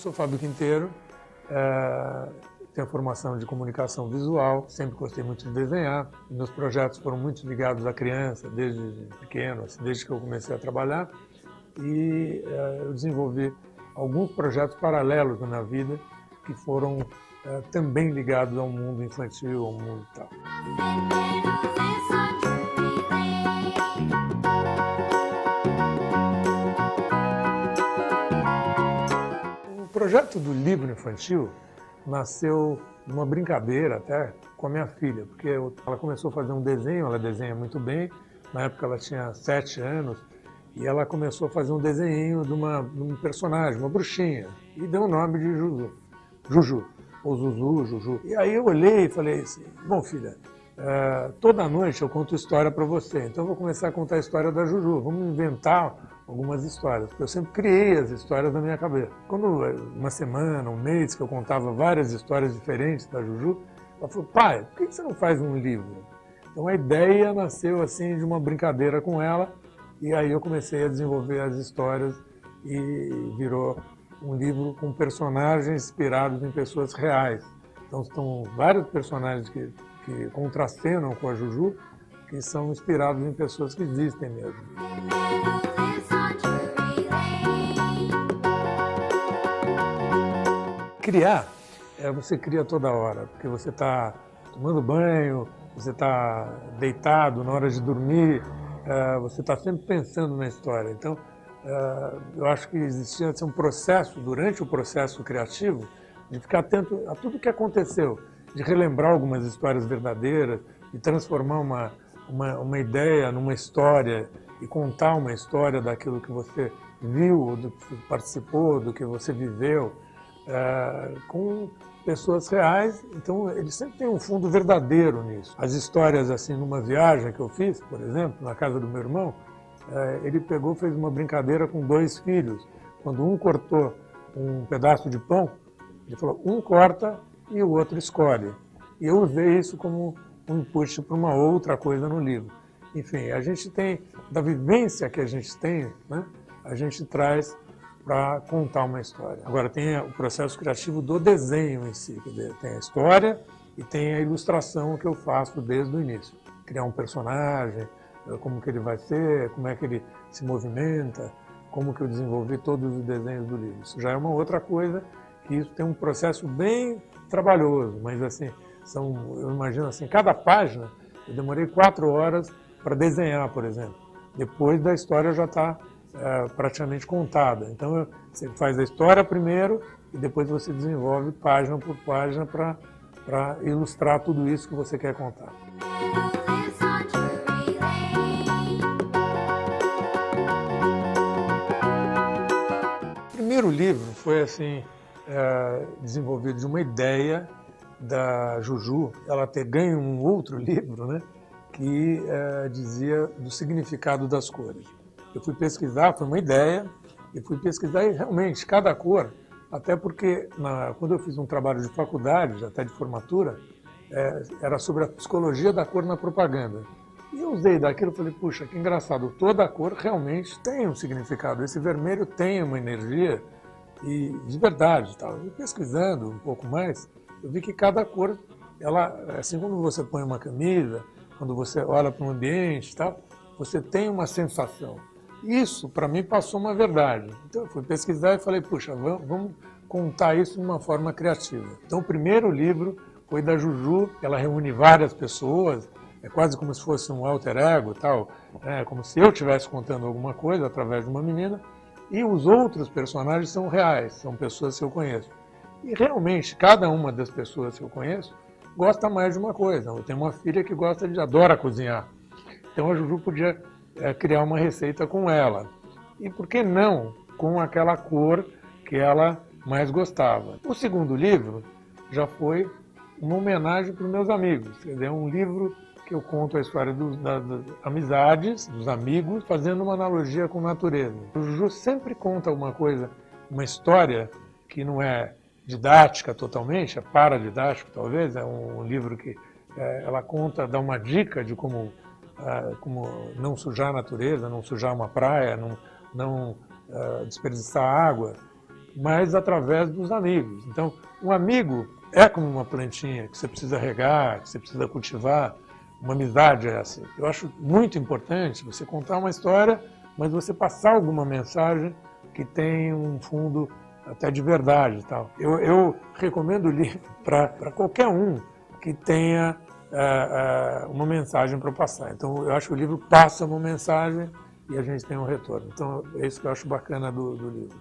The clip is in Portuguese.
sou Fábio Quinteiro, tenho formação de comunicação visual, sempre gostei muito de desenhar. Meus projetos foram muito ligados à criança, desde pequeno, assim, desde que eu comecei a trabalhar. E eu desenvolvi alguns projetos paralelos na minha vida que foram também ligados ao mundo infantil, ao mundo tal. O projeto do livro infantil nasceu numa brincadeira até com a minha filha, porque ela começou a fazer um desenho, ela desenha muito bem, na época ela tinha 7 anos, e ela começou a fazer um desenho de um personagem, uma bruxinha, e deu o nome de Juju. Juju, ou Zuzu, Juju. E aí eu olhei e falei assim, bom filha, toda noite eu conto história para você, então eu vou começar a contar a história da Juju, vamos inventar algumas histórias, porque eu sempre criei as histórias na minha cabeça. Quando uma semana, um mês que eu contava várias histórias diferentes da Juju, ela falou, pai, por que você não faz um livro? Então a ideia nasceu assim de uma brincadeira com ela, e aí eu comecei a desenvolver as histórias e virou um livro com personagens inspirados em pessoas reais. Então estão vários personagens que contracenam com a Juju, que são inspirados em pessoas que existem mesmo. Criar, você cria toda hora, porque você está tomando banho, você está deitado na hora de dormir, você está sempre pensando na história. Então, eu acho que existia um processo, durante o processo criativo, de ficar atento a tudo que aconteceu, de relembrar algumas histórias verdadeiras, de transformar uma ideia numa história e contar uma história daquilo que você viu, do que participou, do que você viveu, com pessoas reais. Então ele sempre tem um fundo verdadeiro nisso. As histórias assim, numa viagem que eu fiz, por exemplo, na casa do meu irmão, ele fez uma brincadeira com 2 filhos. Quando um cortou um pedaço de pão, ele falou, um corta e o outro escolhe. E eu usei isso como um input para uma outra coisa no livro. Enfim, a gente tem, da vivência que a gente tem, né, a gente traz para contar uma história. Agora tem o processo criativo do desenho em si, quer dizer, tem a história e tem a ilustração que eu faço desde o início. Criar um personagem, como que ele vai ser, como é que ele se movimenta, como que eu desenvolvi todos os desenhos do livro. Isso já é uma outra coisa, que isso tem um processo bem trabalhoso, mas assim, eu imagino assim, cada página, eu demorei 4 horas para desenhar, por exemplo. Depois da história já está praticamente contada. Então você faz a história primeiro e depois você desenvolve página por página para ilustrar tudo isso que você quer contar. O primeiro livro foi assim, desenvolvido de uma ideia da Juju, ela ter ganho um outro livro, né, que dizia do significado das cores. Eu fui pesquisar, foi uma ideia, e fui pesquisar e realmente cada cor, até porque quando eu fiz um trabalho de faculdade, até de formatura, era sobre a psicologia da cor na propaganda. E eu usei daquilo e falei, puxa, que engraçado, toda cor realmente tem um significado, esse vermelho tem uma energia, e de verdade, tal. E pesquisando um pouco mais, eu vi que cada cor, assim como você põe uma camisa, quando você olha para um ambiente, tal, você tem uma sensação. Isso, para mim, passou uma verdade. Então, eu fui pesquisar e falei, puxa, vamos contar isso de uma forma criativa. Então, o primeiro livro foi da Juju, ela reúne várias pessoas, é quase como se fosse um alter ego, tal, como se eu estivesse contando alguma coisa através de uma menina, e os outros personagens são reais, são pessoas que eu conheço. E realmente, cada uma das pessoas que eu conheço gosta mais de uma coisa. Eu tenho uma filha que adora cozinhar. Então a Juju podia criar uma receita com ela. E por que não com aquela cor que ela mais gostava? O segundo livro já foi uma homenagem para os meus amigos. Quer dizer, é um livro que eu conto a história das amizades, dos amigos, fazendo uma analogia com a natureza. O Juju sempre conta uma coisa, uma história que não é didática totalmente, é paradidático talvez, é um livro que ela conta, dá uma dica de como não sujar a natureza, não sujar uma praia, não desperdiçar água. mas através dos amigos. Então, um amigo é como uma plantinha que você precisa regar, que você precisa cultivar. Uma amizade é essa. Eu acho muito importante você contar uma história, mas você passar alguma mensagem que tem um fundo até de verdade e tal. Eu recomendo o livro para qualquer um que tenha uma mensagem para passar. Então, eu acho que o livro passa uma mensagem e a gente tem um retorno. Então, é isso que eu acho bacana do livro.